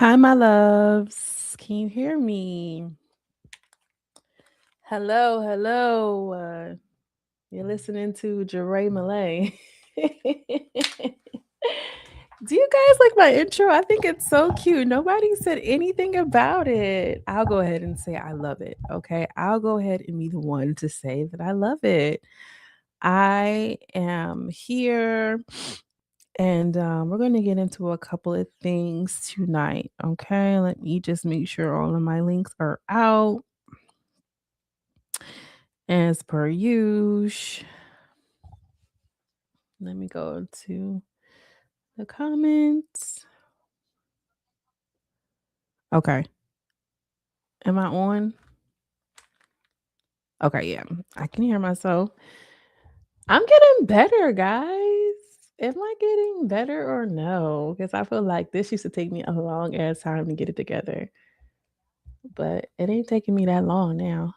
Hi, my loves. Can you hear me? Hello, hello. You're listening to Jeray Malay. Do you guys like my intro? I think it's so cute. Nobody said anything about it. I'll go ahead and say I love it. Okay. I'll go ahead and be the one to say that I love it. I am here and we're going to get into a couple of things tonight. Okay. Let me just make sure all of my links are out as per usual. Let me go to the comments. Okay. Am I on? Okay. Yeah. I can hear myself. I'm getting better, guys. Am I getting better or no? Because I feel like this used to take me a long ass time to get it together, but it ain't taking me that long now.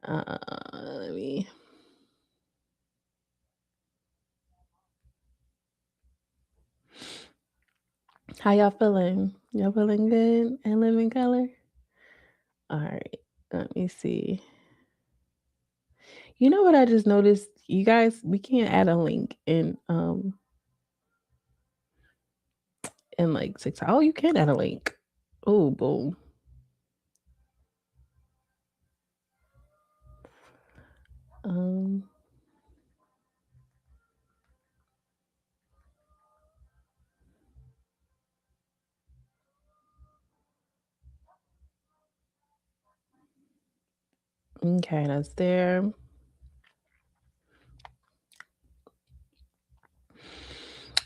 Let me. How y'all feeling? Y'all feeling good and living color? All right. Let me see. You know what I just noticed? You guys, we can't add a link in like TikTok. Oh, you can add a link. Oh, boom. Um, okay, that's there.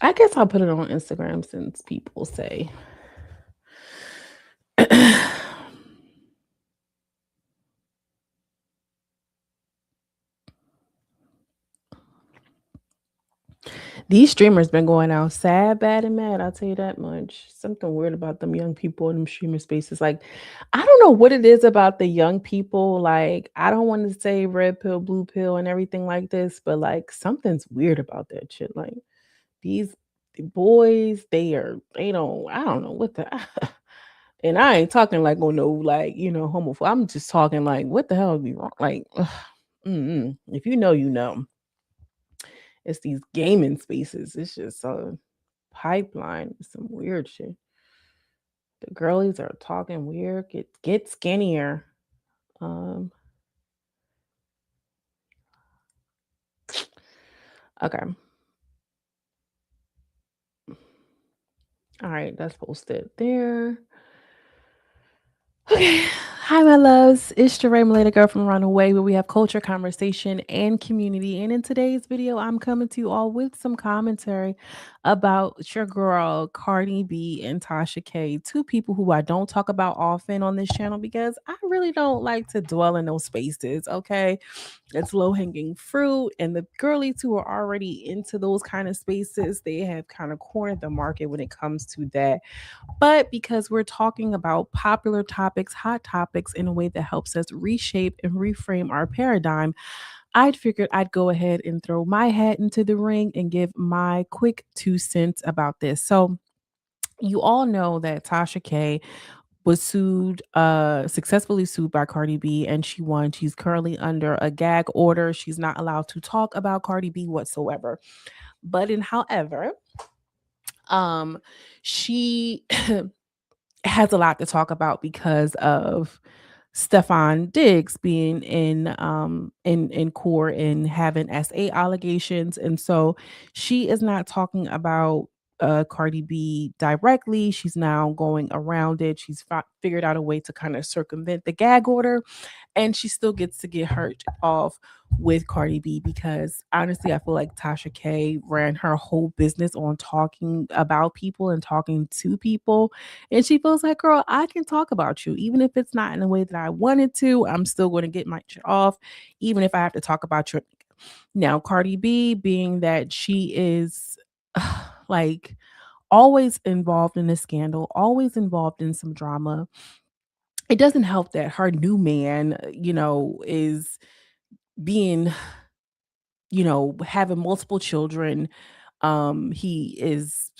I guess I'll put it on Instagram since people say. These streamers been going out sad, bad, and mad. I'll tell you that much. Something weird about them young people in them streamer spaces. Like, I don't know what it is about the young people. Like, I don't want to say red pill, blue pill, and everything like this, but like something's weird about that shit. Like these boys, they don't, I don't know what the and I ain't talking like on no like, homophobe. I'm just talking like what the hell be wrong? Like, if you know, you know. It's these gaming spaces. It's just a pipeline with some weird shit. The girlies are talking weird. Get skinnier. Um, okay. All right, that's posted there. Okay. Hi, my loves. It's Jeray Malay, girl from Around the Way, where we have culture, conversation, and community. And in today's video, I'm coming to you all with some commentary about your girl, Cardi B and Tasha K, two people who I don't talk about often on this channel because I really don't like to dwell in those spaces. Okay. It's low hanging fruit. And the girlies who are already into those kind of spaces, they have kind of cornered the market when it comes to that. But because we're talking about popular topics, hot topics in a way that helps us reshape and reframe our paradigm, I'd figured I'd go ahead and throw my hat into the ring and give my quick 2 cents about this. So, you all know that Tasha K was successfully sued by Cardi B, and she won. She's currently under a gag order. She's not allowed to talk about Cardi B whatsoever. But in however, um, she has a lot to talk about because of Stefan Diggs being in court and having SA allegations. And so she is not talking about Cardi B directly. She's now going around it. She's figured out a way to kind of circumvent the gag order, and she still gets to get hurt off with Cardi B because honestly, I feel like Tasha K ran her whole business on talking about people and talking to people. And she feels like, girl, I can talk about you. Even if it's not in the way that I wanted to, I'm still going to get my shit off, even if I have to talk about your. Now, Cardi B, being that she is like always involved in a scandal, always involved in some drama, it doesn't help that her new man, is being, having multiple children. He is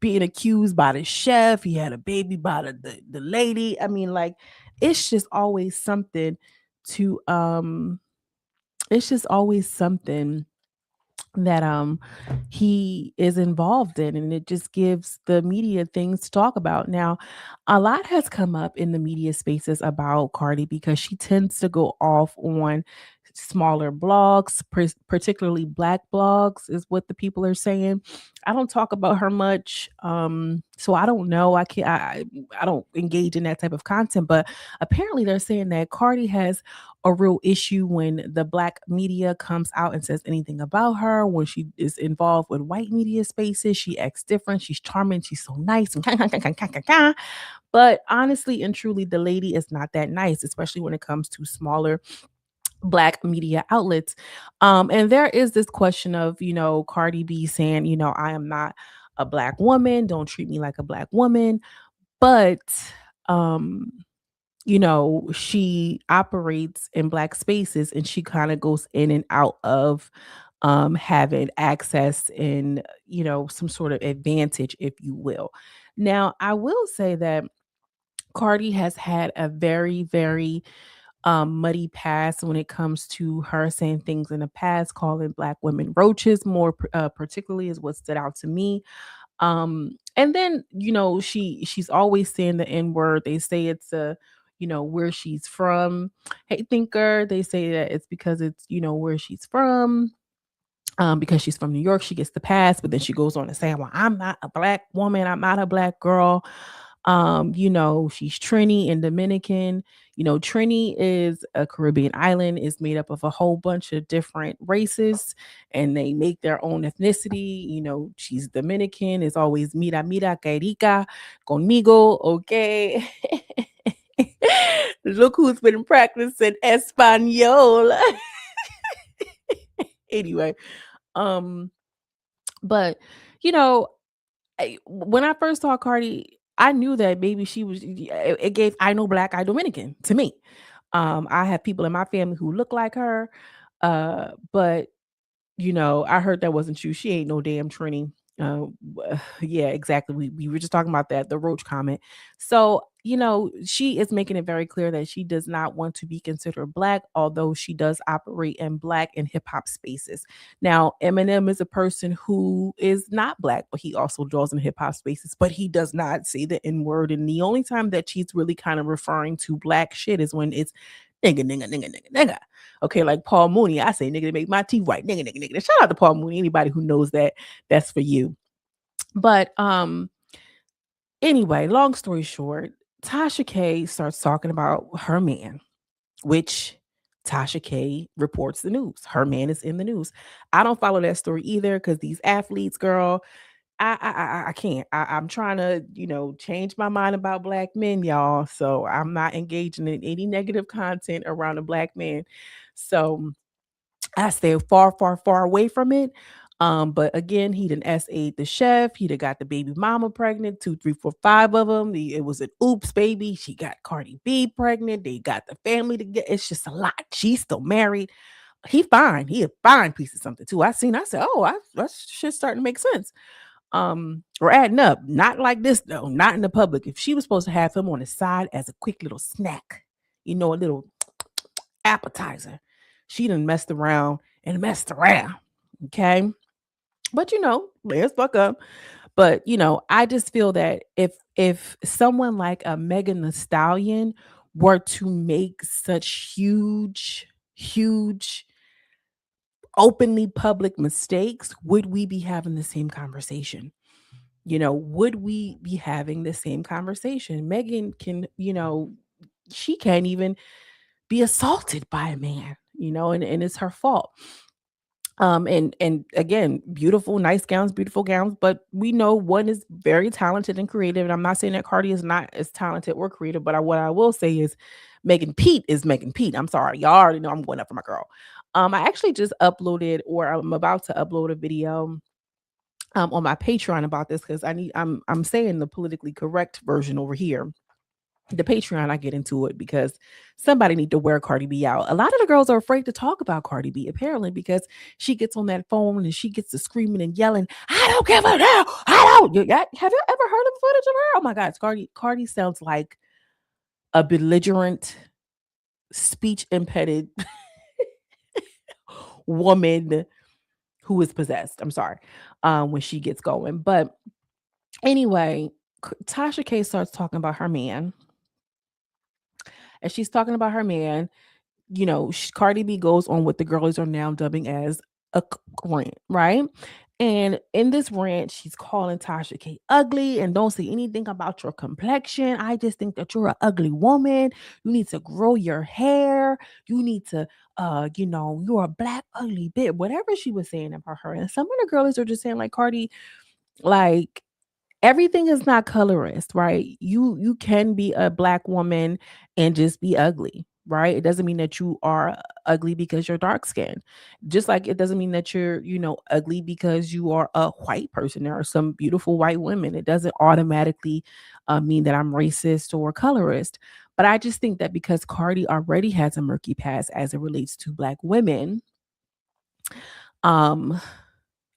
being accused by the chef. He had a baby by the lady. I mean, like, it's just always something to it's just always something that he is involved in, and it just gives the media things to talk about. Now, a lot has come up in the media spaces about Cardi because she tends to go off on smaller blogs, particularly black blogs is what the people are saying. I don't talk about her much, so I don't know. I don't engage in that type of content, but apparently they're saying that Cardi has a real issue when the black media comes out and says anything about her. When she is involved with white media spaces, she acts different. She's charming. She's so nice. But honestly and truly, the lady is not that nice, especially when it comes to smaller black media outlets. And there is this question of, Cardi B saying, I am not a black woman. Don't treat me like a black woman. But um she operates in black spaces, and she kind of goes in and out of having access and, some sort of advantage, if you will. Now, I will say that Cardi has had a very, very muddy past when it comes to her saying things in the past, calling black women roaches, more particularly is what stood out to me. And then, she's always saying the N-word. They say it's where she's from. Hey, thinker, they say that it's because it's, where she's from. Because she's from New York, she gets the pass, but then she goes on to say, well, I'm not a black woman, I'm not a black girl. She's Trini and Dominican. Trini is a Caribbean island, is made up of a whole bunch of different races, and they make their own ethnicity. She's Dominican, is always mira, que rica, conmigo, okay. Look who's been practicing Espanol. Anyway, um, but you know, when I first saw Cardi, I knew that maybe she was. It gave I know black, I Dominican to me. I have people in my family who look like her, but I heard that wasn't true. She ain't no damn Trini. Yeah, exactly. We were just talking about that, the Roach comment. So, she is making it very clear that she does not want to be considered black, although she does operate in black and hip hop spaces. Now, Eminem is a person who is not black, but he also draws in hip hop spaces, but he does not say the N word. And the only time that she's really kind of referring to black shit is when it's nigga, nigga, nigga, nigga, nigga. Okay, like Paul Mooney, I say nigga to make my teeth white. Nigga, nigga, nigga. Shout out to Paul Mooney. Anybody who knows that, that's for you. But anyway, long story short, Tasha K starts talking about her man, which Tasha K reports the news. Her man is in the news. I don't follow that story either because these athletes, girl, I can't. I'm trying to, change my mind about black men, y'all. So I'm not engaging in any negative content around a black man. So I stay far, far, far away from it. But again, he done S8 the chef. He done got the baby mama pregnant, two, three, four, five of them. It was an oops baby. She got Cardi B pregnant. They got the family together. It's just a lot. She's still married. He fine. He a fine piece of something too. I said, oh, that shit's starting to make sense. We're adding up. Not like this though. Not in the public. If she was supposed to have him on the side as a quick little snack, a little appetizer, she done messed around and messed around. Okay. But let's fuck up. But I just feel that if someone like a Megan Thee Stallion were to make such huge openly public mistakes, would we be having the same conversation? Would we be having the same conversation? Megan can, she can't even be assaulted by a man, and it's her fault. And again, beautiful gowns, but we know one is very talented and creative. And I'm not saying that Cardi is not as talented or creative, but what I will say is Megan Pete is Megan Pete. I'm sorry, y'all already know I'm going up for my girl. I actually just uploaded, or I'm about to upload a video on my Patreon about this because I'm saying the politically correct version over here. the Patreon, I get into it because somebody need to wear Cardi B out. A lot of the girls are afraid to talk about Cardi B, apparently, because she gets on that phone and she gets to screaming and yelling, I don't give a damn. I don't. Have you ever heard of footage of her? Oh my God, Cardi sounds like a belligerent, speech impeded woman who is possessed. I'm sorry, when she gets going. But anyway, Tasha K starts talking about her man, and she's talking about her man. Cardi B goes on what the girlies are now dubbing as a rant, right? And in this rant, she's calling Tasha K ugly and don't say anything about your complexion. I just think that you're an ugly woman. You need to grow your hair. You need to, you're a black ugly bitch. Whatever she was saying about her. And some of the girlies are just saying, like, Cardi, like, everything is not colorist, right? You can be a black woman and just be ugly, right? It doesn't mean that you are ugly because you're dark skinned. Just like it doesn't mean that you're, ugly because you are a white person. There are some beautiful white women. It doesn't automatically mean that I'm racist or colorist. But I just think that because Cardi already has a murky past as it relates to black women, um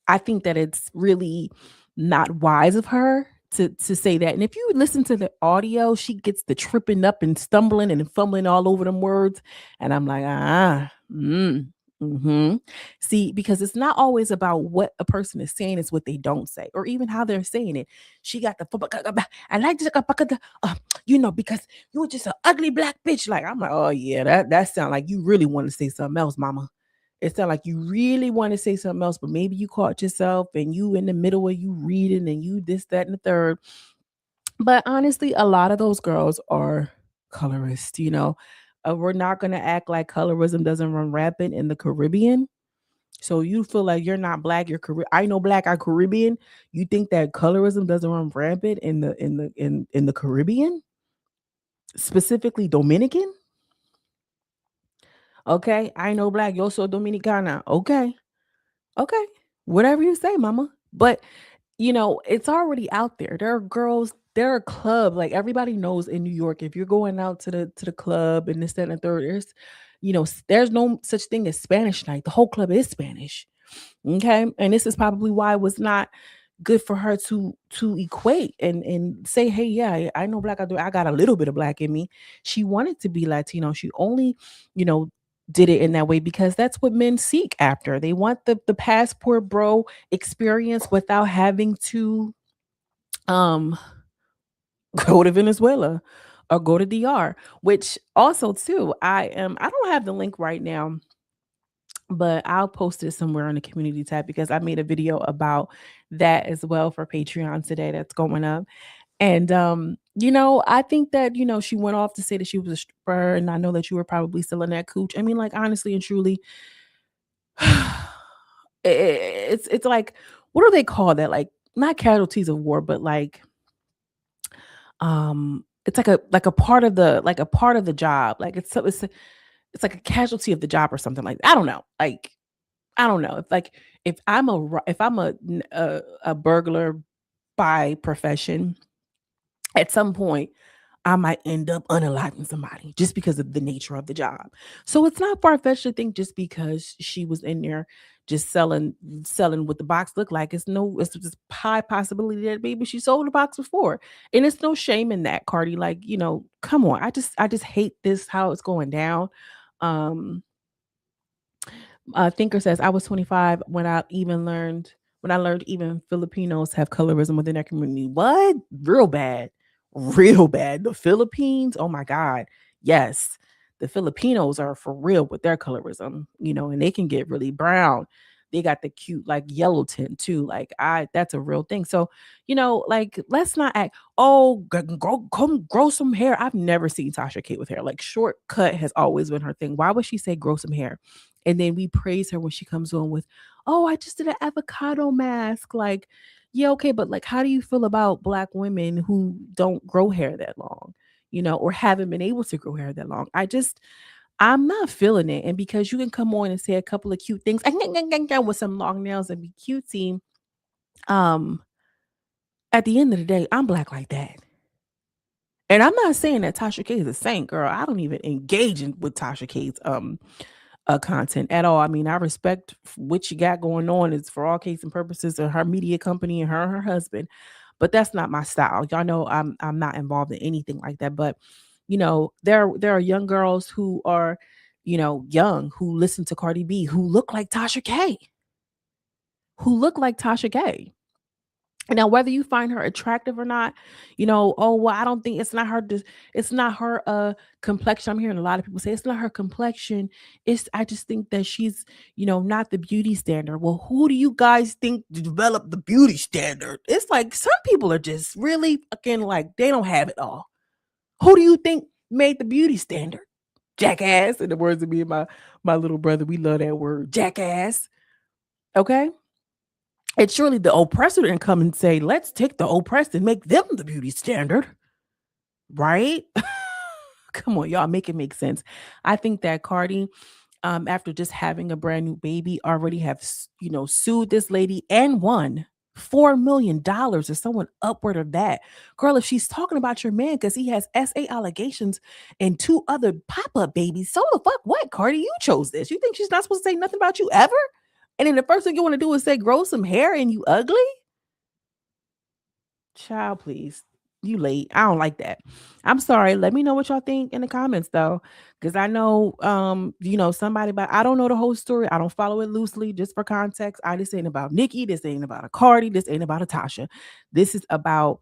I think that it's really not wise of her to say that. And if you listen to the audio, she gets the tripping up and stumbling and fumbling all over them words. And I'm like, mm-hmm. See, because it's not always about what a person is saying, it's what they don't say, or even how they're saying it. She got the I like this, because you were just an ugly black bitch. Like, I'm like, oh yeah, that sounds like you really want to say something else, mama. It sounds like you really want to say something else, but maybe you caught yourself and you in the middle of you reading and you this, that, and the third. But honestly, a lot of those girls are colorists, We're not going to act like colorism doesn't run rampant in the Caribbean. So you feel like you're not black, you're I know black, I'm Caribbean. You think that colorism doesn't run rampant in the Caribbean, specifically Dominican? Okay, I know black, yo soy dominicana. Okay. Okay. Whatever you say, mama. But it's already out there. There are girls, there are clubs. Like everybody knows in New York, if you're going out to the club and this, that, and the third, there's no such thing as Spanish night. The whole club is Spanish. Okay. And this is probably why it was not good for her to equate and say, hey, yeah, I know black, I got a little bit of black in me. She wanted to be Latino. She only, you know, did it in that way because that's what men seek after. They want the passport bro experience without having to um go to Venezuela or go to DR, which also too, I don't have the link right now, but I'll post it somewhere on the community tab because I made a video about that as well for Patreon today that's going up. And I think that, she went off to say that she was a stripper, and I know that you were probably still in that cooch. I mean, like, honestly and truly, it's like, what do they call that? Like, not casualties of war, but like, it's like a part of the job. Like it's like a casualty of the job or something like that. I don't know. Like, I don't know if I'm a burglar by profession, at some point I might end up unaliving somebody just because of the nature of the job. So it's not far fetched to think just because she was in there just selling what the box looked like. It's just high possibility that maybe she sold the box before. And it's no shame in that, Cardi. Like, come on. I just hate this how it's going down. Um Thinker says, I was 25 when I learned even Filipinos have colorism within their community. What? Real bad. Real bad. The Philippines, oh my God. Yes. The Filipinos are for real with their colorism, and they can get really brown. They got the cute like yellow tint too. Like that's a real thing. So, like let's not act, oh, come grow some hair. I've never seen Tasha K with hair. Like shortcut has always been her thing. Why would she say grow some hair? And then we praise her when she comes on with, oh, I just did an avocado mask. Like, yeah, okay, but like, how do you feel about black women who don't grow hair that long, or haven't been able to grow hair that long? I'm not feeling it. And because you can come on and say a couple of cute things with some long nails and be cutesy, um, at the end of the day, I'm black like that. And I'm not saying that Tasha K is a saint, girl. I don't even engage with Tasha K's content at all. I mean, I respect what she got going on. It's for all case and purposes of her media company and her husband, but that's not my style. Y'all know I'm not involved in anything like that. But there are young girls who are, young, who listen to Cardi B, who look like Tasha K, who look like Tasha K. Now, whether you find her attractive or not, oh well, I don't think it's not her complexion. I'm hearing a lot of people say it's not her complexion. I just think that she's, not the beauty standard. Well, who do you guys think developed the beauty standard? It's like some people are just really fucking like they don't have it all. Who do you think made the beauty standard? Jackass, in the words of me and my little brother, we love that word, jackass. Okay. And surely the oppressor didn't come and say, let's take the oppressed and make them the beauty standard. Right? Come on, y'all, make it make sense. I think that Cardi, after just having a brand new baby, already have, sued this lady and won $4 million or someone upward of that. Girl, if she's talking about your man because he has SA allegations and two other pop-up babies, so the fuck what, Cardi? You chose this. You think she's not supposed to say nothing about you ever? And then the first thing you want to do is say, grow some hair and you ugly? Child, please. You late. I don't like that. I'm sorry. Let me know what y'all think in the comments though. Cause I know somebody, but I don't know the whole story. I don't follow it loosely, just for context. This ain't about Nikki. This ain't about a Cardi. This ain't about a Tasha. This is about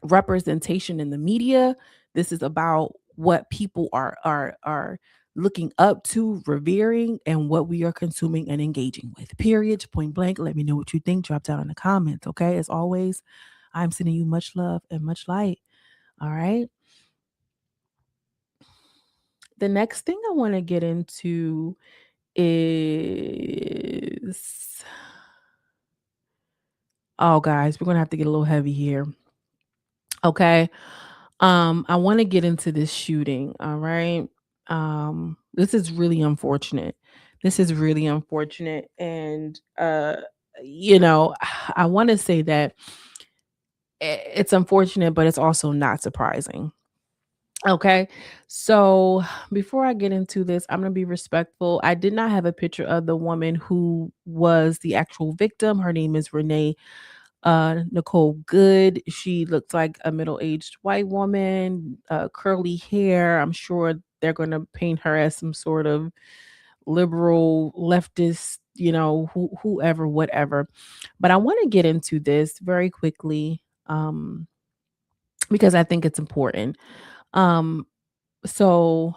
representation in the media. This is about what people are looking up to, revering, and what we are consuming and engaging with. Period. Point blank. Let me know what you think. Drop down in the comments. Okay. As always, I'm sending you much love and much light. All right. The next thing I want to get into is, oh guys, we're gonna have to get a little heavy here. Okay. I want to get into this shooting. All right. This is really unfortunate. This is really unfortunate. And I want to say that it's unfortunate, but it's also not surprising. Okay. So before I get into this, I'm going to be respectful. I did not have a picture of the woman who was the actual victim. Her name is Renee Nicole Good. She looks like a middle-aged white woman, curly hair. I'm sure they're going to paint her as some sort of liberal leftist, whoever, whatever. But I want to get into this very quickly because I think it's important. So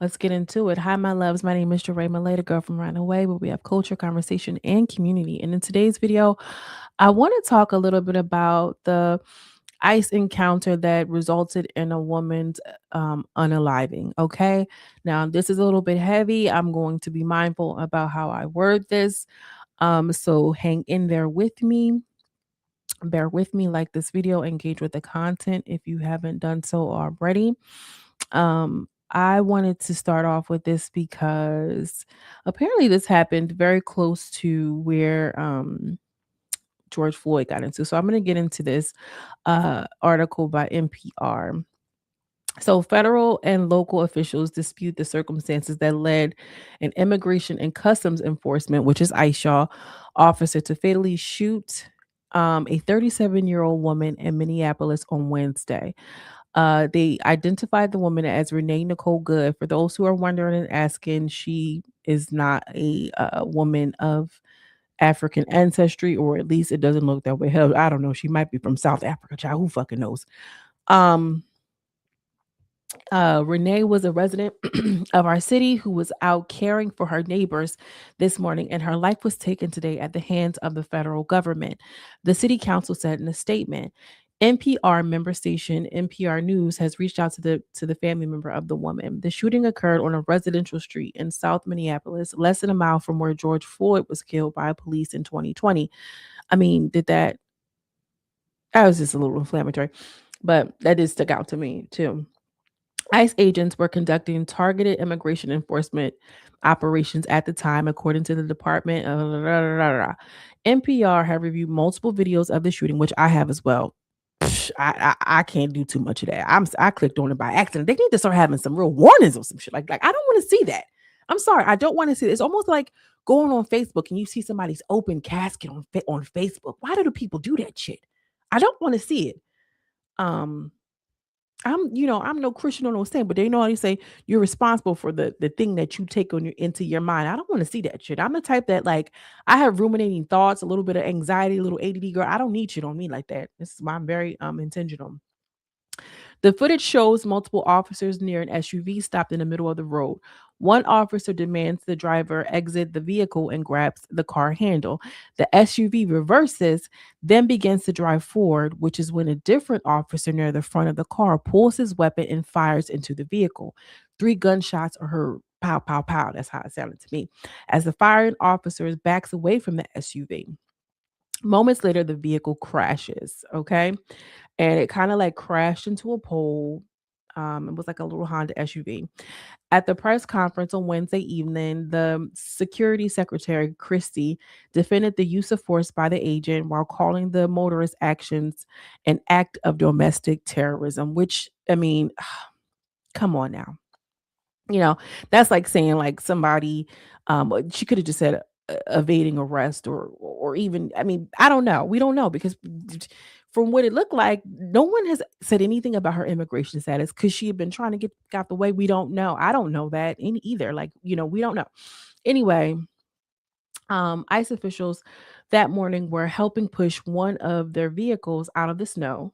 let's get into it. Hi, my loves. My name is Jeray Malay, girl from Runaway, where we have culture, conversation, and community. And in today's video, I want to talk a little bit about the ICE encounter that resulted in a woman's unaliving. Okay. Now, this is a little bit heavy. I'm going to be mindful about how I word this. So hang in there with me. Bear with me, like this video, engage with the content if you haven't done so already. I wanted to start off with this because apparently this happened very close to where George Floyd got into. So I'm going to get into this article by NPR. So, federal and local officials dispute the circumstances that led an immigration and customs enforcement, which is ICE, officer to fatally shoot a 37-year-old woman in Minneapolis on Wednesday. They identified the woman as Renee Nicole Good. For those who are wondering and asking, she is not a woman of African ancestry, or at least it doesn't look that way. Hell, I don't know. She might be from South Africa, child. Who fucking knows? Renee was a resident of our city who was out caring for her neighbors this morning, and her life was taken today at the hands of the federal government. The city council said in a statement. NPR member station NPR News has reached out to the family member of the woman. The shooting occurred on a residential street in South Minneapolis, less than a mile from where George Floyd was killed by police in 2020. I mean, that was just a little inflammatory, but that did stick out to me too. ICE agents were conducting targeted immigration enforcement operations at the time, according to the department. NPR have reviewed multiple videos of the shooting, which I have as well. I can't do too much of that. I clicked on it by accident. They need to start having some real warnings or some shit like I don't want to see that. I'm sorry, I don't want to see it. It's almost like going on Facebook and you see somebody's open casket on Facebook. Why do the people do that shit? I don't want to see it. Um, I'm no Christian or no saint, but they know how you say you're responsible for the thing that you take on your into your mind. I don't want to see that shit. I'm the type that like I have ruminating thoughts, a little bit of anxiety, a little ADD girl. I don't need shit on me like that. This is why I'm very intentional. The footage shows multiple officers near an SUV stopped in the middle of the road. One officer demands the driver exit the vehicle and grabs the car handle. The SUV reverses, then begins to drive forward, which is when a different officer near the front of the car pulls his weapon and fires into the vehicle. Three gunshots are heard. Pow, pow, pow. That's how it sounded to me. As the firing officer backs away from the SUV. Moments later, the vehicle crashes. Okay, and it kind of like crashed into a pole. It was like a little Honda SUV. At the press conference on Wednesday evening, the security secretary, Christie, defended the use of force by the agent while calling the motorist actions an act of domestic terrorism, which, I mean, come on now. You know, that's like saying like somebody, she could have just said evading arrest or even, I mean, I don't know. We don't know because from what it looked like, no one has said anything about her immigration status because she had been trying to get out the way. We don't know. I don't know that in either. Like, we don't know. Anyway, ICE officials that morning were helping push one of their vehicles out of the snow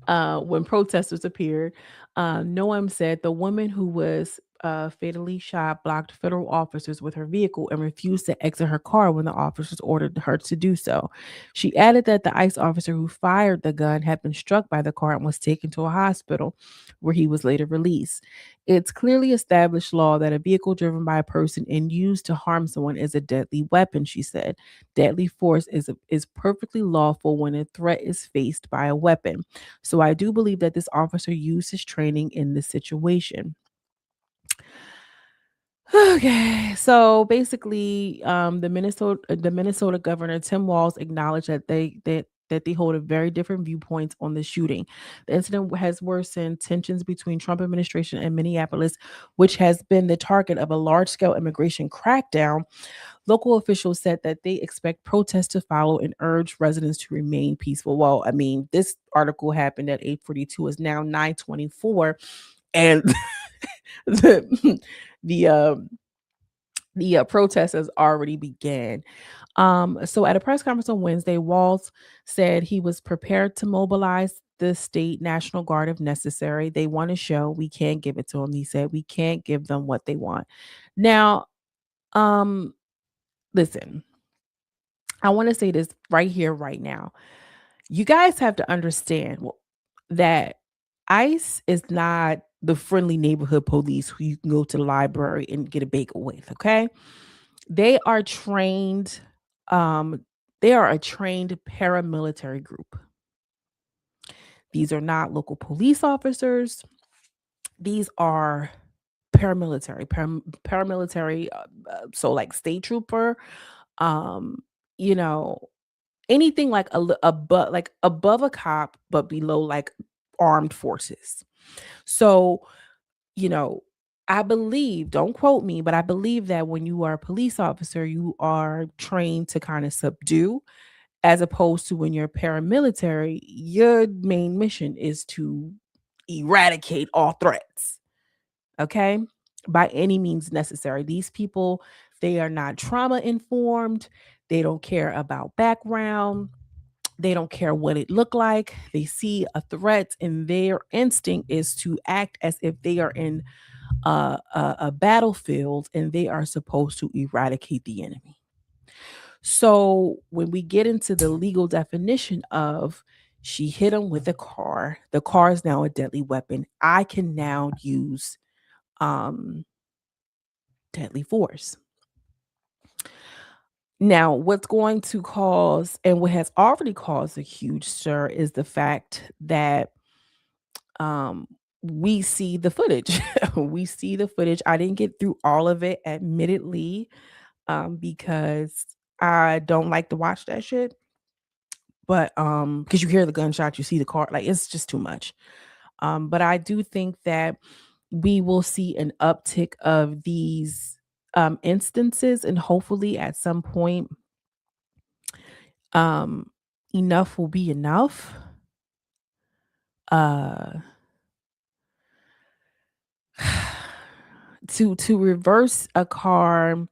when protesters appeared. Noam said the woman who was fatally shot blocked federal officers with her vehicle and refused to exit her car when the officers ordered her to do so. She added that the ICE officer who fired the gun had been struck by the car and was taken to a hospital where he was later released. It's clearly established law that a vehicle driven by a person and used to harm someone is a deadly weapon, she said. Deadly force is perfectly lawful when a threat is faced by a weapon. So I do believe that this officer used his training in this situation. Okay, so basically, the Minnesota governor Tim Walz acknowledged that they hold a very different viewpoints on the shooting. The incident has worsened tensions between Trump administration and Minneapolis, which has been the target of a large-scale immigration crackdown. Local officials said that they expect protests to follow and urge residents to remain peaceful. Well, I mean, this article happened at 8:42. Is now 9:24, and the the protest has already began. So at a press conference on Wednesday, Walz said he was prepared to mobilize the state National Guard if necessary. They want to show we can't give it to them. He said we can't give them what they want. Now, um, listen, I want to say this right here, right now. You guys have to understand that ICE is not the friendly neighborhood police who you can go to the library and get a bagel with, okay? They are trained, um, they are a trained paramilitary group. These are not local police officers. These are paramilitary, so like state trooper, um, you know, anything like above a cop, but below like armed forces. So, you know, I believe, don't quote me, but I believe that when you are a police officer, you are trained to kind of subdue, as opposed to when you're paramilitary, your main mission is to eradicate all threats. Okay. By any means necessary. These people, they are not trauma informed. They don't care about background. They don't care what it looked like. They see a threat, and their instinct is to act as if they are in a battlefield and they are supposed to eradicate the enemy. So when we get into the legal definition of she hit him with a car, the car is now a deadly weapon. I can now use um, deadly force. Now, what's going to cause and what has already caused a huge stir is the fact that um we see the footage. We see the footage. I didn't get through all of it, admittedly, because I don't like to watch that shit. but because you hear the gunshot, you see the car, like it's just too much. But I do think that we will see an uptick of these instances, and hopefully at some point, um, enough will be enough. Uh, to reverse a car,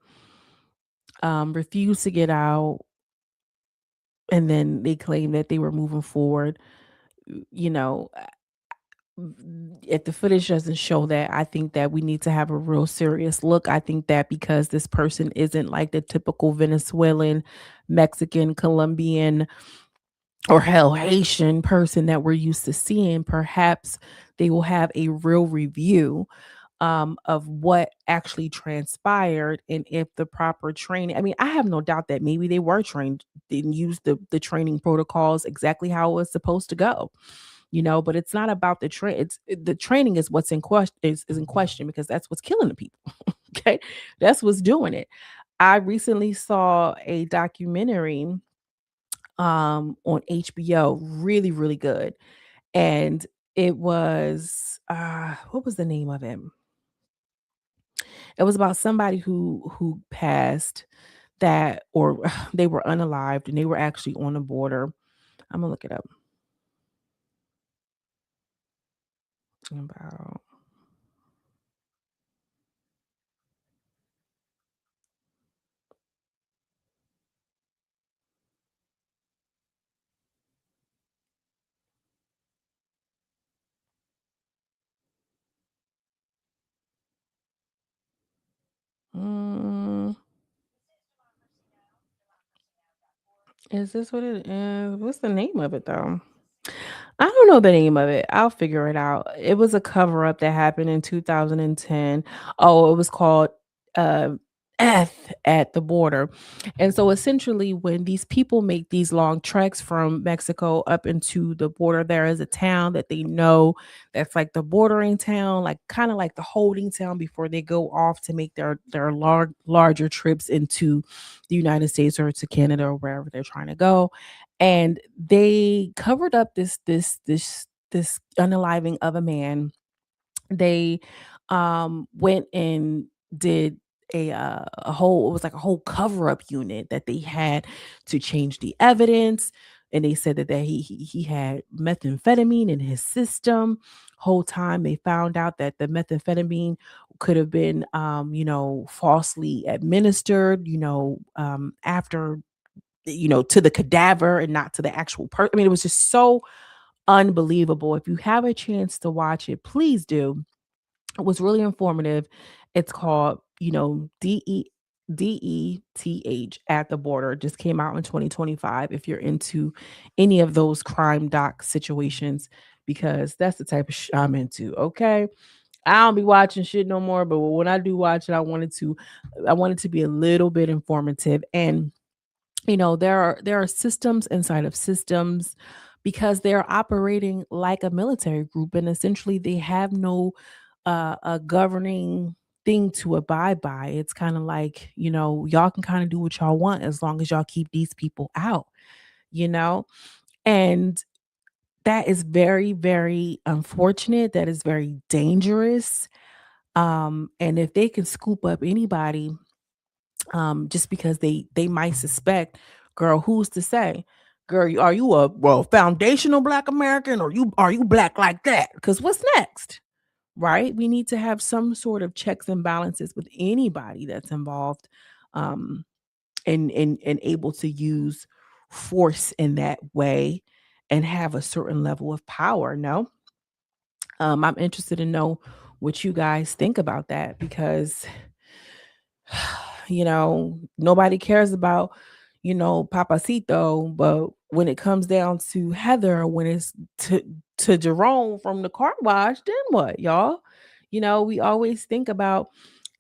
refuse to get out, and then they claim that they were moving forward. You know, if the footage doesn't show that, I think that we need to have a real serious look. I think that because this person isn't like the typical Venezuelan, Mexican, Colombian, or hell, Haitian person that we're used to seeing, perhaps they will have a real review of what actually transpired and if the proper training. I mean, I have no doubt that maybe they were trained, didn't use the training protocols exactly how it was supposed to go, but it's not about the training is what's in question is in question because that's what's killing the people. Okay. That's what's doing it. I recently saw a documentary on HBO, really, really good. And it was what was the name of it? It was about somebody who passed that, or they were unalived and they were actually on the border. I'm gonna look it up. About mm, is this what it is? What's the name of it though? I don't know the name of it. I'll figure it out. It was a cover up that happened in 2010. Oh, it was called uh, F at the border. And so essentially, when these people make these long treks from Mexico up into the border, there is a town that they know that's like the bordering town, like kind of like the holding town before they go off to make their larger trips into the United States or to Canada or wherever they're trying to go. And they covered up this unaliving of a man. They went and did a whole, it was like a whole cover up unit that they had to change the evidence. And they said that he had methamphetamine in his system. Whole time they found out that the methamphetamine could have been falsely administered, after, to the cadaver and not to the actual person. I mean, it was just so unbelievable. If you have a chance to watch it, please do. It was really informative. It's called, DEADBEAT at the border. It just came out in 2025. If you're into any of those crime doc situations, because that's the type of I'm into. Okay. I don't be watching shit no more, but when I do watch it, I want it to be a little bit informative. And there are systems inside of systems because they're operating like a military group, and essentially they have no a governing thing to abide by. It's kind of like, y'all can kind of do what y'all want as long as y'all keep these people out, you know and that is very, very unfortunate. That is very dangerous. And if they can scoop up anybody, just because they might suspect, girl, who's to say? Girl, are you a foundational Black American, or are you black like that? Because what's next, right? We need to have some sort of checks and balances with anybody that's involved, um, and able to use force in that way and have a certain level of power. No, I'm interested to know what you guys think about that because nobody cares about, Papacito, but when it comes down to Heather, when it's to Jerome from the car wash, then what, y'all? We always think about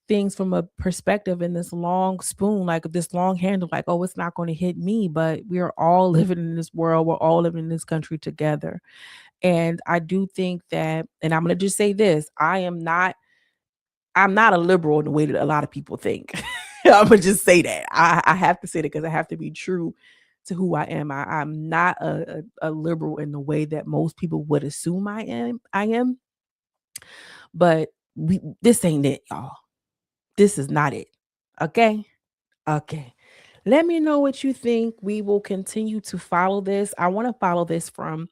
things from a perspective in this long spoon, like this long handle, like, oh, it's not going to hit me, but we're all living in this world. We're all living in this country together. And I do think that, and I'm going to just say this, I'm not a liberal in the way that a lot of people think. I'm gonna just say that. I have to say that because I have to be true to who I am. I'm not a liberal in the way that most people would assume I am, but this ain't it, y'all. This is not it. Okay? Okay. Let me know what you think. We will continue to follow this. I want to follow this from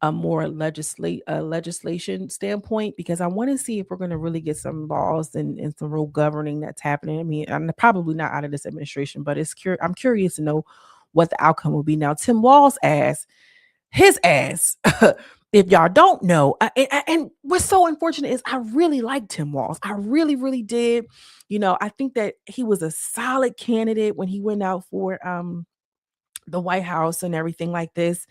a more legislation standpoint because I want to see if we're going to really get some laws and some real governing that's happening. I mean, I'm probably not out of this administration, but I'm curious to know what the outcome will be. Now, Tim Walls ass, his ass. If y'all don't know, and what's so unfortunate is I really liked Tim Walls. I really, really did. I think that he was a solid candidate when he went out for the White House and everything like this.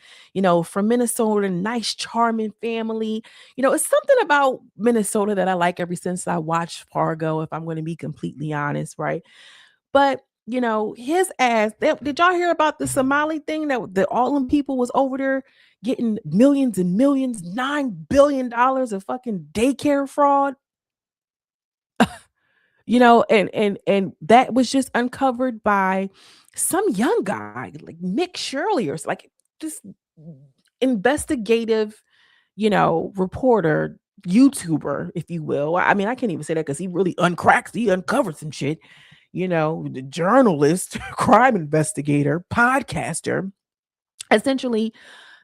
From Minnesota, nice, charming family. It's something about Minnesota that I like ever since I watched Fargo, if I'm going to be completely honest, right? But his ass. Did y'all hear about the Somali thing that all them people was over there getting millions and millions, $9 billion of fucking daycare fraud? And that was just uncovered by some young guy like Nick Shirley or like this investigative, reporter, YouTuber, if you will. I mean, I can't even say that because he uncovered some shit. The journalist, crime investigator, podcaster. Essentially,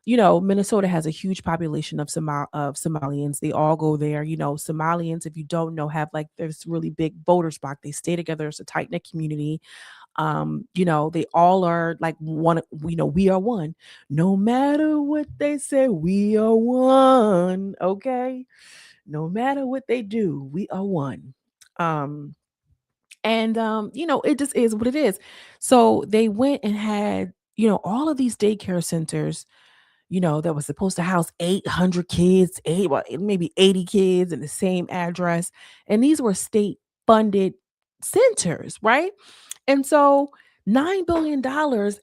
Minnesota has a huge population of Somalians. They all go there. Somalians, if you don't know, have like this really big voters block. They stay together. It's a tight knit community. They all are like one. We are one. No matter what they say, we are one. Okay. No matter what they do, we are one. And it just is what it is. So they went and had all of these daycare centers that was supposed to house 800 kids, maybe 80 kids in the same address. And these were state funded centers, right? And so $9 billion,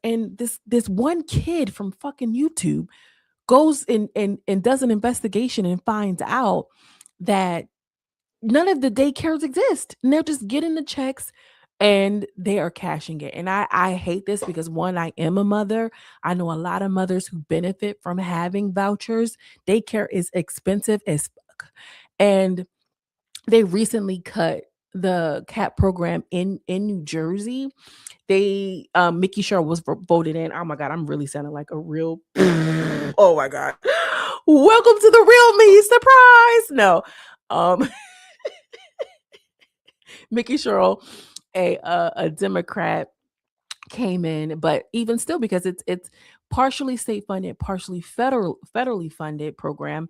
and this one kid from fucking YouTube goes and does an investigation and finds out that none of the daycares exist. And they're just getting the checks and they are cashing it. And I hate this because one, I am a mother. I know a lot of mothers who benefit from having vouchers. Daycare is expensive as fuck. And they recently cut the CAP program in New Jersey. They Mickey Sherrill was voted in. Oh my god, I'm really sounding like a real oh my god. Welcome to the real me. Surprise. No. Um Mickey Sherrill, a Democrat, came in, but even still, because it's partially state funded, partially federally funded program,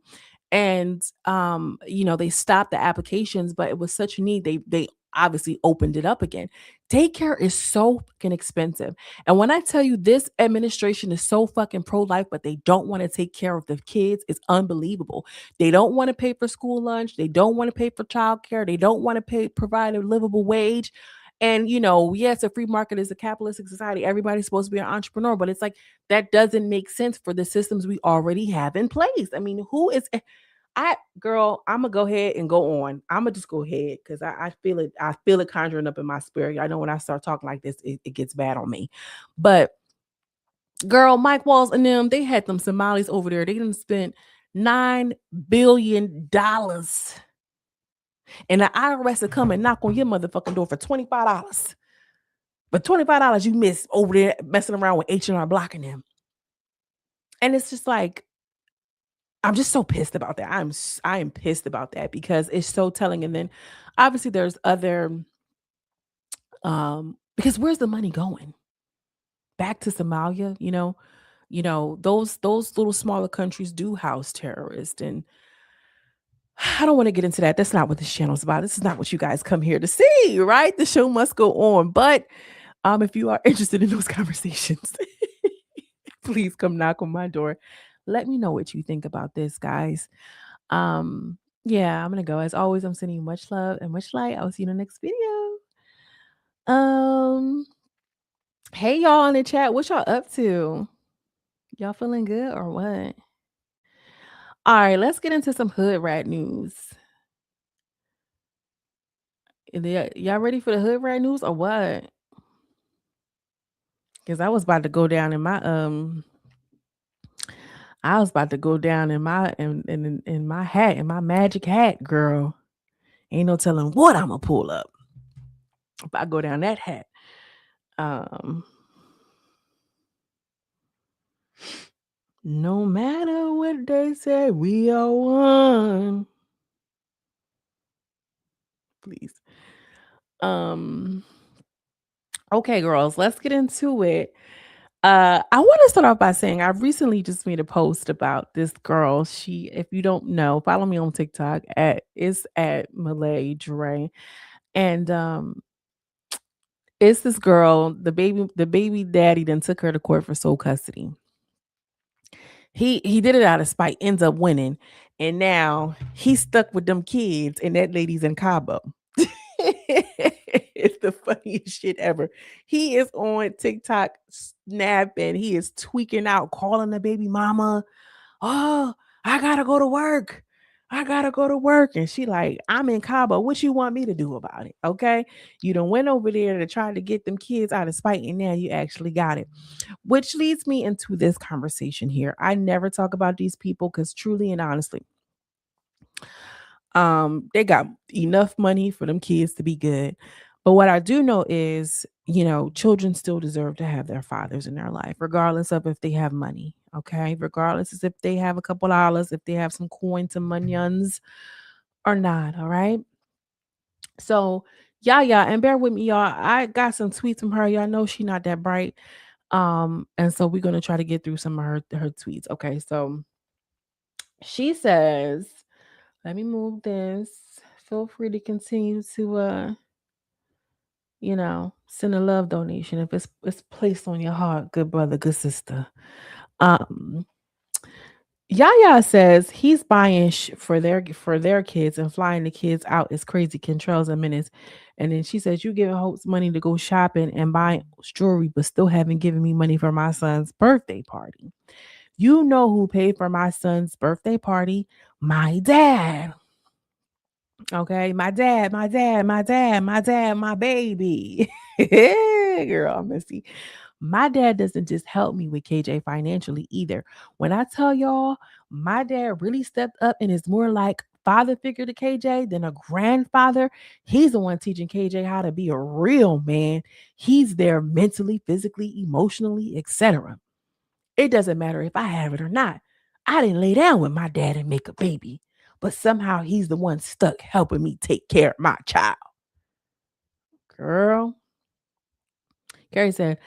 and they stopped the applications, but it was such a need they obviously opened it up again. Daycare is so fucking expensive, and when I tell you this administration is so fucking pro-life, but they don't want to take care of the kids, it's unbelievable. They don't want to pay for school lunch, they don't want to pay for childcare, they don't want to provide a livable wage. And yes, a free market is a capitalistic society. Everybody's supposed to be an entrepreneur, but it's like that doesn't make sense for the systems we already have in place. I mean, who is girl, I'm gonna go ahead and go on. I'm gonna just go ahead because I feel it. I feel it conjuring up in my spirit. I know when I start talking like this, it gets bad on me. But girl, Mike Walls and them, they had them Somalis over there. They didn't spend $9 billion. And the IRS will come and knock on your motherfucking door for $25. But $25 you miss over there messing around with H&R blocking them. And it's just like, I'm just so pissed about that. I am pissed about that because it's so telling. And then obviously there's other because where's the money going? Back to Somalia, those little smaller countries do house terrorists. And I don't want to get into that. That's not what this channel is about. This is not what you guys come here to see, right? The show must go on. But if you are interested in those conversations, please come knock on my door. Let me know what you think about this, guys. Yeah, I'm gonna go. As always, I'm sending you much love and much light. I'll see you in the next video. Um, hey y'all in the chat, what y'all up to? Y'all feeling good or what? All right, let's get into some hood rat news. Y'all ready for the hood rat news or what? Because I was about to go down in my I was about to go down in my in my hat, in my magic hat, girl. Ain't no telling what I'ma pull up if I go down that hat. Um, no matter what they say, we are one. Please. Um, okay, girls, let's get into it. I want to start off by saying I recently just made a post about this girl. She, if you don't know, follow me on TikTok at Malay Dre. And it's this girl, the baby daddy then took her to court for sole custody. He did it out of spite, ends up winning, and now he's stuck with them kids, and that lady's in Cabo. It's the funniest shit ever. He is on TikTok snapping. He is tweaking out, calling the baby mama. Oh, I gotta go to work. I gotta go to work. And she like, I'm in Cabo. What you want me to do about it? Okay. You done went over there to try to get them kids out of spite, and now you actually got it. Which leads me into this conversation here. I never talk about these people because truly and honestly, they got enough money for them kids to be good. But what I do know is, children still deserve to have their fathers in their life, regardless of if they have money. Okay. Regardless as if they have a couple dollars, if they have some coins and munions or not. All right. So yeah, and bear with me, y'all. I got some tweets from her. Y'all know she not that bright. And so we're gonna try to get through some of her tweets. Okay, so she says, let me move this. Feel free to continue to send a love donation if it's placed on your heart, good brother, good sister. Um Yaya says he's buying for their kids and flying the kids out is crazy. Controls a minutes. And then she says, you giving Hopes money to go shopping and buy jewelry, but still haven't given me money for my son's birthday party. You know who paid for my son's birthday party? My dad. Okay. My dad, my baby. Girl, I'm messy. My dad doesn't just help me with KJ financially either. When I tell y'all, my dad really stepped up and is more like father figure to KJ than a grandfather. He's the one teaching KJ how to be a real man. He's there mentally, physically, emotionally, etc. It doesn't matter if I have it or not. I didn't lay down with my dad and make a baby, but somehow he's the one stuck helping me take care of my child. Girl, Carrie said,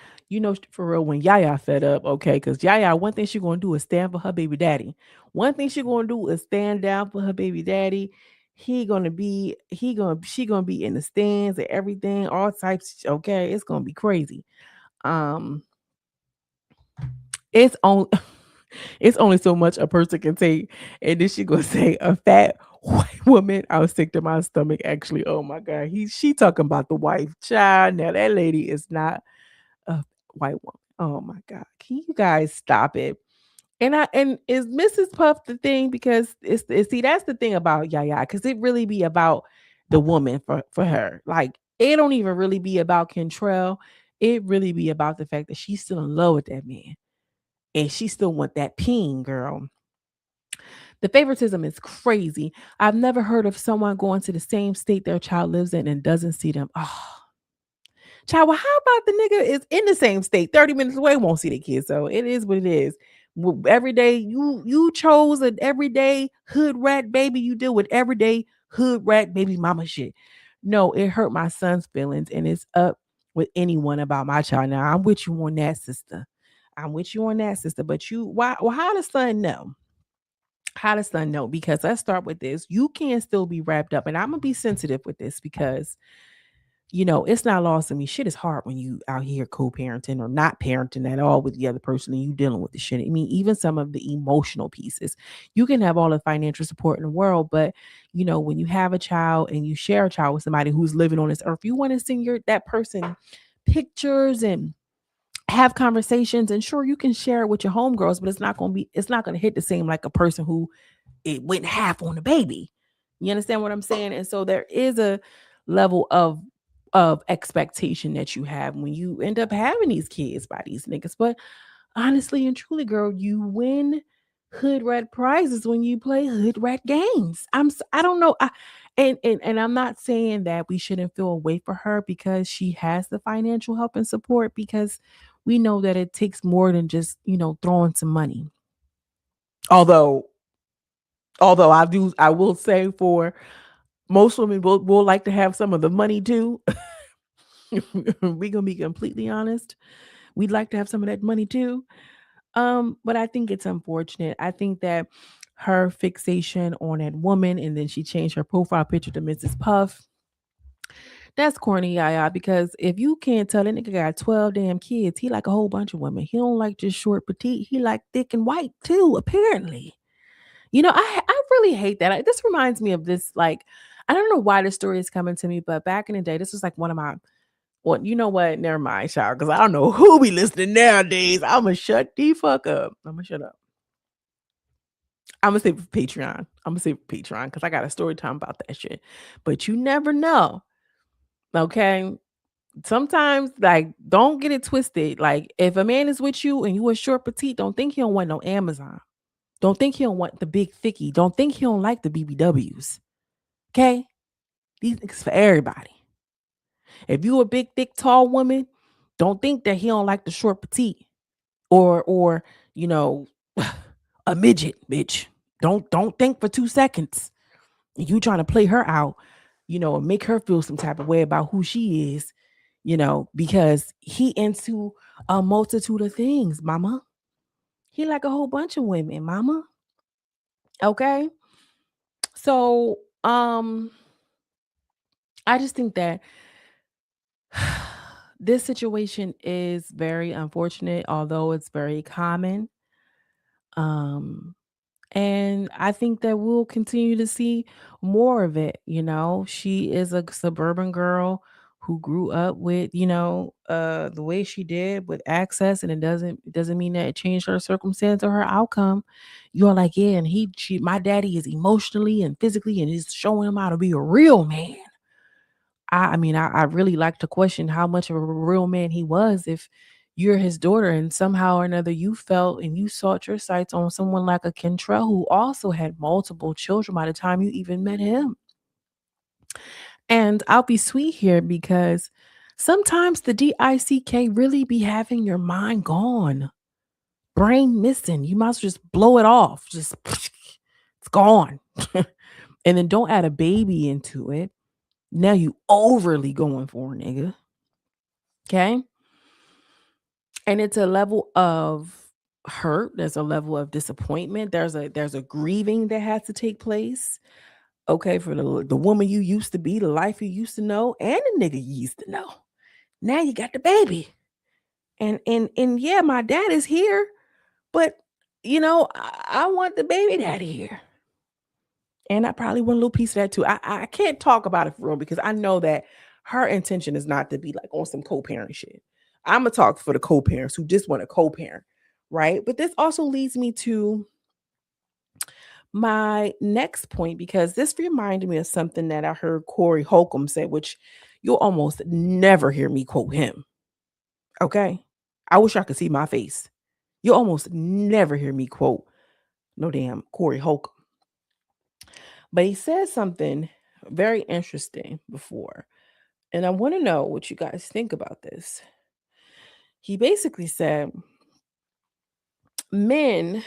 for real, when Yaya fed up, okay, because Yaya, one thing she gonna do is stand for her baby daddy. One thing she gonna do is stand down for her baby daddy. She gonna be in the stands and everything, all types. Okay, it's gonna be crazy. Um, it's on. It's only so much a person can take. And then she gonna say a fat white woman. I was sick to my stomach. Actually, oh my god, she talking about the wife. Child, now that lady is not a white woman. Oh my god, can you guys stop it? And is Mrs. Puff the thing? Because see, that's the thing about Yaya, because it really be about the woman for her. Like it don't even really be about Kentrell. It really be about the fact that she's still in love with that man and she still want that peen, girl. The favoritism is crazy. I've never heard of someone going to the same state their child lives in and doesn't see them. Oh, child, well, how about the nigga is in the same state, 30 minutes away, won't see the kids. So it is what it is. Every day you chose an everyday hood rat baby. You deal with everyday hood rat baby mama shit. No, it hurt my son's feelings, and it's up with anyone about my child. Now I'm with you on that, sister. I'm with you on that, sister. But why? Well, how does son know? How does son know? Because let's start with this. You can still be wrapped up, and I'm gonna be sensitive with this because it's not lost on me. Shit is hard when you out here co-parenting or not parenting at all with the other person and you dealing with the shit. I mean, even some of the emotional pieces. You can have all the financial support in the world, but when you have a child and you share a child with somebody who's living on this earth, you want to send that person pictures and have conversations. And sure, you can share it with your homegirls, but it's not gonna hit the same like a person who it went half on the baby. You understand what I'm saying? And so there is a level of of expectation that you have when you end up having these kids by these niggas. But honestly and truly, girl, you win hood rat prizes when you play hood rat games. I don't know. And I'm not saying that we shouldn't feel a way for her because she has the financial help and support, because we know that it takes more than just, throwing some money. Although I will say, for most women will like to have some of the money too. We gonna be completely honest. We'd like to have some of that money too. But I think it's unfortunate. I think that her fixation on that woman, and then she changed her profile picture to Mrs. Puff. That's corny, yaya. Because if you can't tell, that nigga got 12 damn kids. He like a whole bunch of women. He don't like just short, petite. He like thick and white too. Apparently, I really hate that. This reminds me of this. Like, I don't know why this story is coming to me, but back in the day, this was like one of my. Well, you know what? Never mind, child, because I don't know who be listening nowadays. I'ma shut the fuck up. I'ma shut up. I'ma save it for Patreon. I'ma save it for Patreon because I got a story time about that shit. But you never know. Okay. Sometimes, like, don't get it twisted. Like, if a man is with you and you a short petite, don't think he don't want no Amazon. Don't think he don't want the big thicky. Don't think he don't like the BBWs. Okay? These niggas for everybody. If you a big, thick, tall woman, don't think that he don't like the short petite or you know a midget, bitch. Don't think for 2 seconds. You trying to play her out, and make her feel some type of way about who she is, because he into a multitude of things, mama. He like a whole bunch of women, mama. Okay. So I just think that this situation is very unfortunate, although it's very common. Um, and I think that we'll continue to see more of it. She is a suburban girl who grew up with, the way she did, with access, and it doesn't mean that it changed her circumstance or her outcome. You're like, yeah, and my daddy is emotionally and physically and is showing him how to be a real man. I mean, I really like to question how much of a real man he was if you're his daughter and somehow or another you felt and you sought your sights on someone like a Kentrell who also had multiple children by the time you even met him. And I'll be sweet here because sometimes the DICK really be having your mind gone, brain missing. You might as well just blow it off. Just it's gone. And then don't add a baby into it. Now you overly going for a nigga. Okay. And it's a level of hurt, there's a level of disappointment, there's a grieving that has to take place, okay, for the woman you used to be, the life you used to know, and the nigga you used to know. Now you got the baby. And yeah, my dad is here, but I want the baby daddy here. And I probably want a little piece of that too. I can't talk about it for real because I know that her intention is not to be like on some co-parent shit. I'm gonna talk for the co-parents who just want to co-parent, right? But this also leads me to my next point because this reminded me of something that I heard Corey Holcomb say, which you'll almost never hear me quote him. Okay. I wish I could see my face. You'll almost never hear me quote no damn Corey Holcomb. But he said something very interesting before. And I want to know what you guys think about this. He basically said men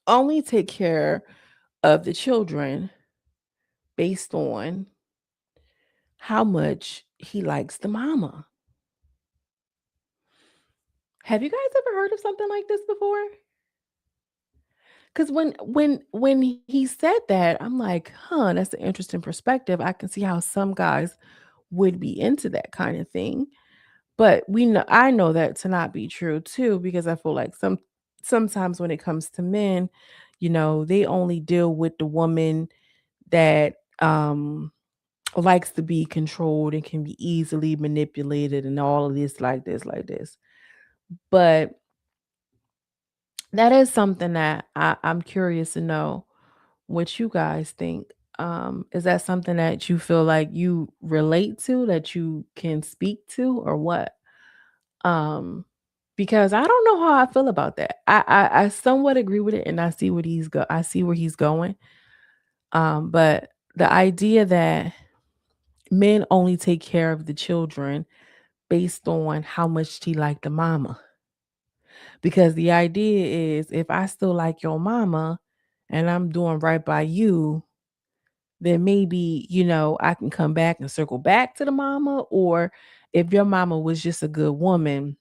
only take care of the children based on how much he likes the mama. Have you guys ever heard of something like this before? Because when he said that, I'm like, huh, that's an interesting perspective. I can see how some guys would be into that kind of thing. But I know that to not be true too, because I feel like sometimes when it comes to men, they only deal with the woman that likes to be controlled and can be easily manipulated and all of this, like this, like this. But that is something that I'm curious to know what you guys think Is that something that you feel like you relate to, that you can speak to, or what? Um, because I don't know how I feel about that. I somewhat agree with it, and I see where he's going. But the idea that men only take care of the children based on how much he like the mama. Because the idea is if I still like your mama and I'm doing right by you, then maybe, I can come back and circle back to the mama. Or if your mama was just a good woman,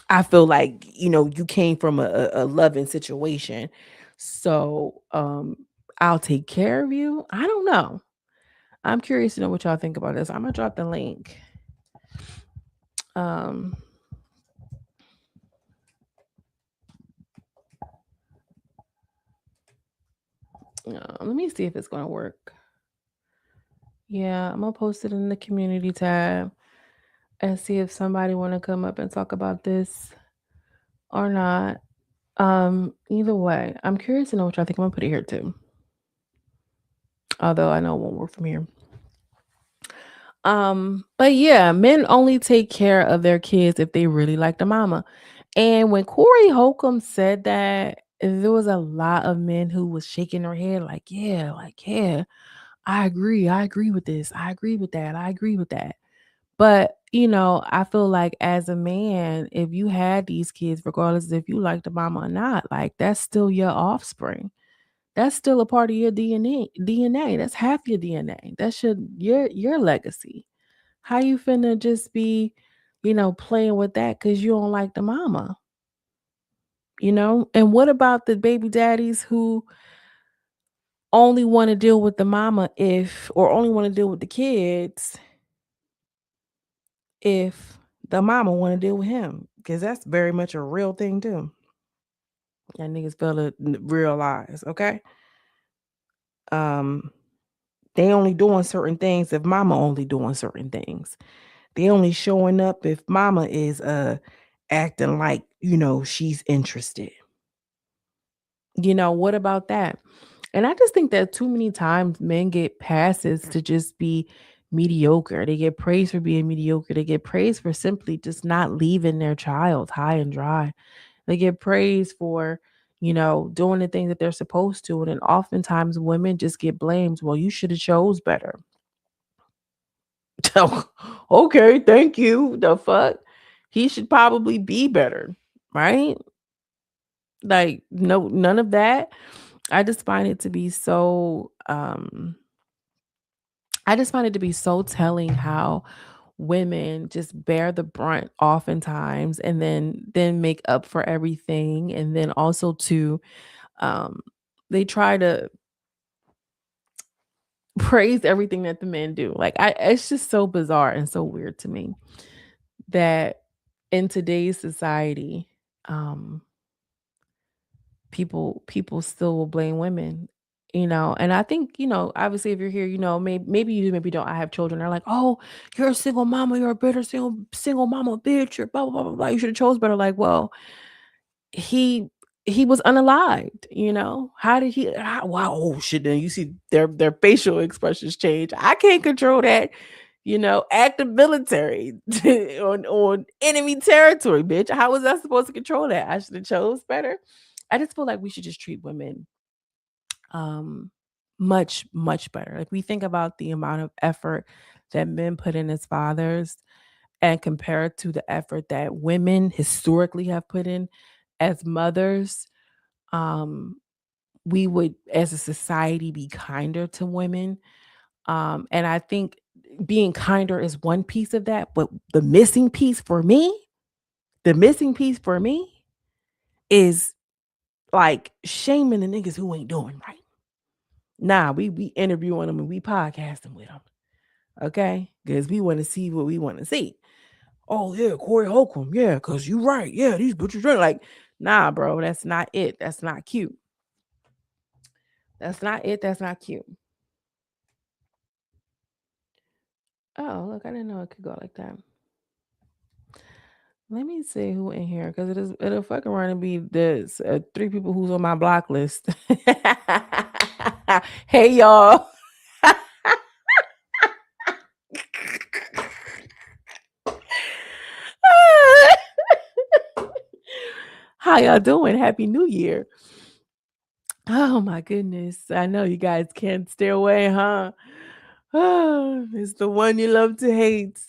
I feel like, you came from a loving situation. So I'll take care of you. I don't know. I'm curious to know what y'all think about this. I'm gonna drop the link. Um Let me see if it's gonna work. Yeah, I'm gonna post it in the community tab and see if somebody wanna come up and talk about this or not. Either way, I'm curious to know what y'all think. I'm gonna put it here too. Although I know it won't work from here. But yeah, men only take care of their kids if they really like the mama. And when Corey Holcomb said that, there was a lot of men who was shaking their head like, yeah, I agree. I agree with this. I agree with that. I agree with that. But, I feel like as a man, if you had these kids, regardless if you like the mama or not, like that's still your offspring. That's still a part of your DNA. That's half your DNA. That's your legacy. How you finna just be, playing with that because you don't like the mama, And what about the baby daddies who only want to deal with the mama or only want to deal with the kids if the mama want to deal with him? Because that's very much a real thing too. And niggas fail to realize, okay? Um, they only doing certain things if mama only doing certain things. They only showing up if mama is acting like, she's interested. What about that? And I just think that too many times men get passes to just be mediocre. They get praised for being mediocre. They get praised for simply just not leaving their child high and dry. They get praised for, doing the things that they're supposed to. And then oftentimes women just get blamed. Well, you should have chose better. Okay, thank you. The fuck? He should probably be better, right? Like, no, none of that. I just find it to be so I just find it to be so telling how women just bear the brunt oftentimes and then make up for everything. And then also to um they try to praise everything that the men do. Like it's just so bizarre and so weird to me that in today's society, um, people still will blame women, and I think, obviously if you're here, maybe you do, maybe don't. I have children, they're like, oh, you're a single mama, you're a bitter single mama bitch, you're blah blah blah blah blah. You should have chose better. Like, well, he he was unalived, how did wow, oh shit, then you see their facial expressions change. I can't control that. Active military on enemy territory, bitch. How was I supposed to control that? I should have chose better. I just feel like we should just treat women um much, much better. Like we think about the amount of effort that men put in as fathers and compare it to the effort that women historically have put in as mothers. Um, we would, as a society, be kinder to women. And I think being kinder is one piece of that, but the missing piece for me is like shaming the niggas who ain't doing right. Nah, we interviewing them and we podcasting with them, okay? Because we want to see what we want to see. Oh yeah, Corey Holcomb, yeah, cause you right, yeah, these bitches right. Like, nah, bro, that's not it. That's not cute. That's not it. That's not cute. Oh, look, I didn't know it could go like that. Let me see who in here because it'll fucking run and be this 3 people who's on my block list. Hey y'all. How y'all doing? Happy New Year. Oh my goodness. I know you guys can't stay away, huh? Oh, it's the one you love to hate.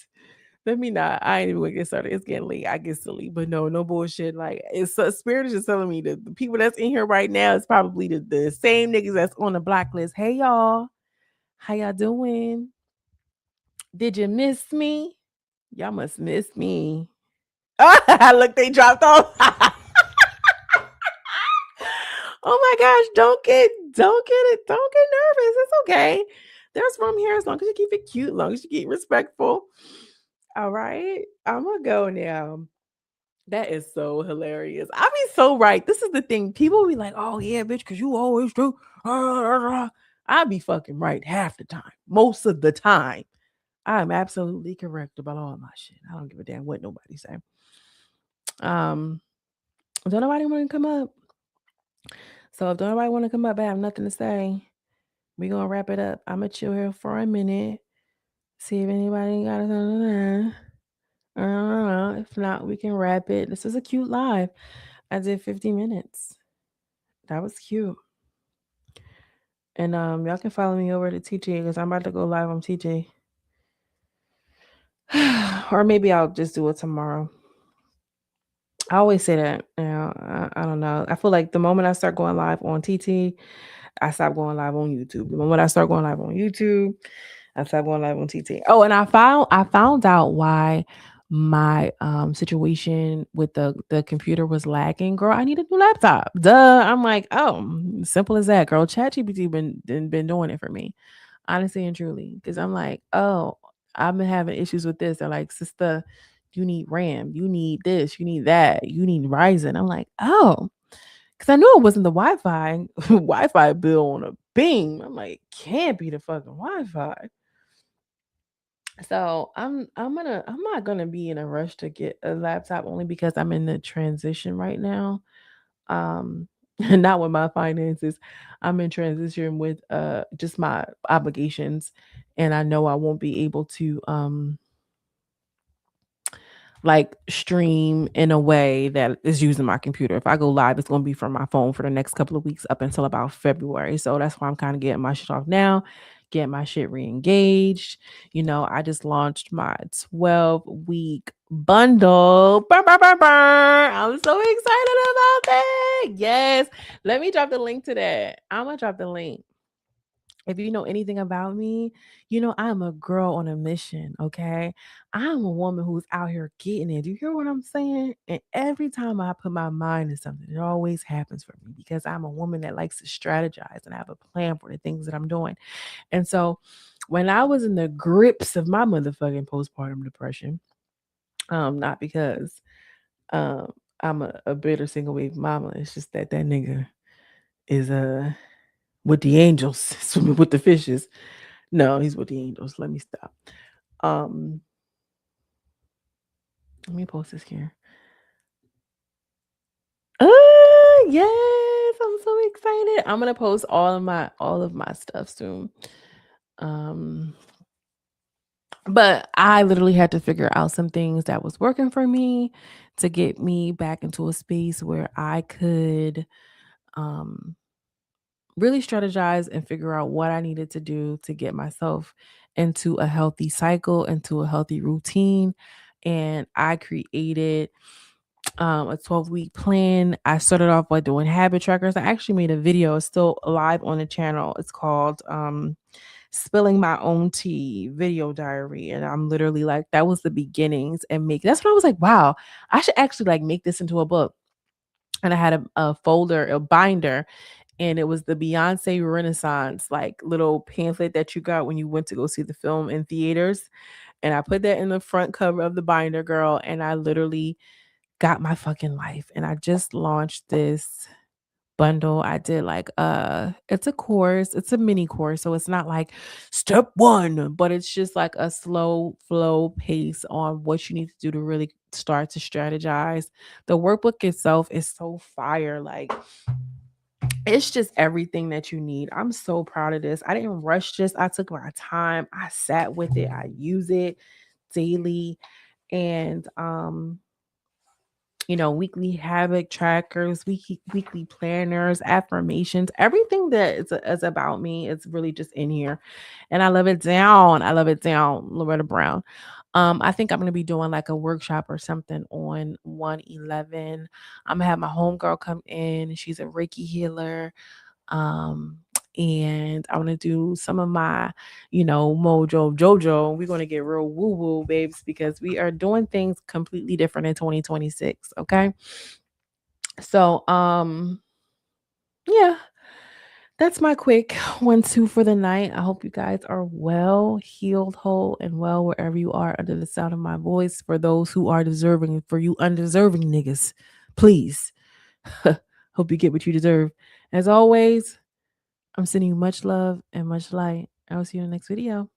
Let me not. I ain't even gonna get started. It's getting late. I get silly, but no bullshit. Like it's spirit is just telling me that the people that's in here right now is probably the same niggas that's on the blacklist. Hey y'all, how y'all doing? Did you miss me? Y'all must miss me. Look, they dropped off. Oh my gosh, don't get nervous. It's okay. There's room here as long as you keep it cute, as long as you keep respectful. All right. I'm gonna go now. That is so hilarious. I be so right. This is the thing. People be like, oh yeah, bitch, because you always do. I be fucking right half the time. Most of the time. I'm absolutely correct about all my shit. I don't give a damn what nobody say. Um, don't nobody want to come up. So if don't nobody want to come up, I have nothing to say. We gonna wrap it up. I'm gonna chill here for a minute. See if anybody got something. If not, we can wrap it. This is a cute live. I did 50 minutes. That was cute. And y'all can follow me over to TJ because I'm about to go live on TJ. Or maybe I'll just do it tomorrow. I always say that. You know, I don't know. I feel like the moment I start going live on TT, I stop going live on YouTube. The moment I start going live on YouTube, I stopped going live on TT. Oh, and I found out why my situation with the computer was lagging. Girl, I need a new laptop. Duh. I'm like, oh, simple as that, girl. ChatGPT been doing it for me, honestly and truly. Because I'm like, oh, I've been having issues with this. They're like, sister, you need RAM, you need this, you need that, you need Ryzen. I'm like, oh, because I knew it wasn't the Wi-Fi Wi-Fi bill on a Bing. I'm like, can't be the fucking Wi-Fi. So I'm not gonna be in a rush to get a laptop only because I'm in the transition right now. Not with my finances. I'm in transition with just my obligations, and I know I won't be able to like stream in a way that is using my computer. If I go live, it's going to be from my phone for the next couple of weeks up until about February. So that's why I'm kind of getting my shit off now, getting my shit re-engaged. You know, I just launched my 12-week bundle. Burr, burr, burr, burr. I'm so excited about that. Yes. Let me drop the link to that. I'm going to drop the link. If you know anything about me, you know I'm a girl on a mission, okay? I'm a woman who's out here getting it. Do you hear what I'm saying? And every time I put my mind to something, it always happens for me because I'm a woman that likes to strategize and have a plan for the things that I'm doing. And so when I was in the grips of my motherfucking postpartum depression, not because um I'm a bitter single baby mama, it's just that that nigga is with the angels, swimming with the fishes. No, he's with the angels. Let me stop. Um, let me post this here. Yes, I'm so excited. I'm gonna post all of my stuff soon. Um, but I literally had to figure out some things that was working for me to get me back into a space where I could um really strategize and figure out what I needed to do to get myself into a healthy cycle, into a healthy routine. And I created a 12-week plan. I started off by doing habit trackers. I actually made a video, it's still live on the channel. It's called Spilling My Own Tea Video Diary. And I'm literally like, that was the beginnings and make that's when I was like, wow, I should actually like make this into a book. And I had a folder, a binder, and it was the Beyonce Renaissance, like little pamphlet that you got when you went to go see the film in theaters. And I put that in the front cover of the binder, girl. And I literally got my fucking life. And I just launched this bundle. I did like it's a course, it's a mini course. So it's not like step one, but it's just like a slow flow pace on what you need to do to really start to strategize. The workbook itself is so fire. Like It's just everything that you need. I'm so proud of this. I didn't rush this. I took my time. I sat with it. I use it daily. And weekly habit trackers, weekly planners, affirmations, everything that is about me is really just in here. And I love it down. I love it down, Loretta Brown. I think I'm gonna be doing like a workshop or something on 111. I'm gonna have my homegirl come in. She's a Reiki healer. Um, and I want to do some of my, mojo jojo. We're gonna get real woo woo, babes, because we are doing things completely different in 2026. Okay. So yeah, that's my quick 1-2 for the night. I hope you guys are well, healed, whole, and well wherever you are under the sound of my voice. For those who are deserving, for you undeserving niggas, please hope you get what you deserve. As always, I'm sending you much love and much light. I will see you in the next video.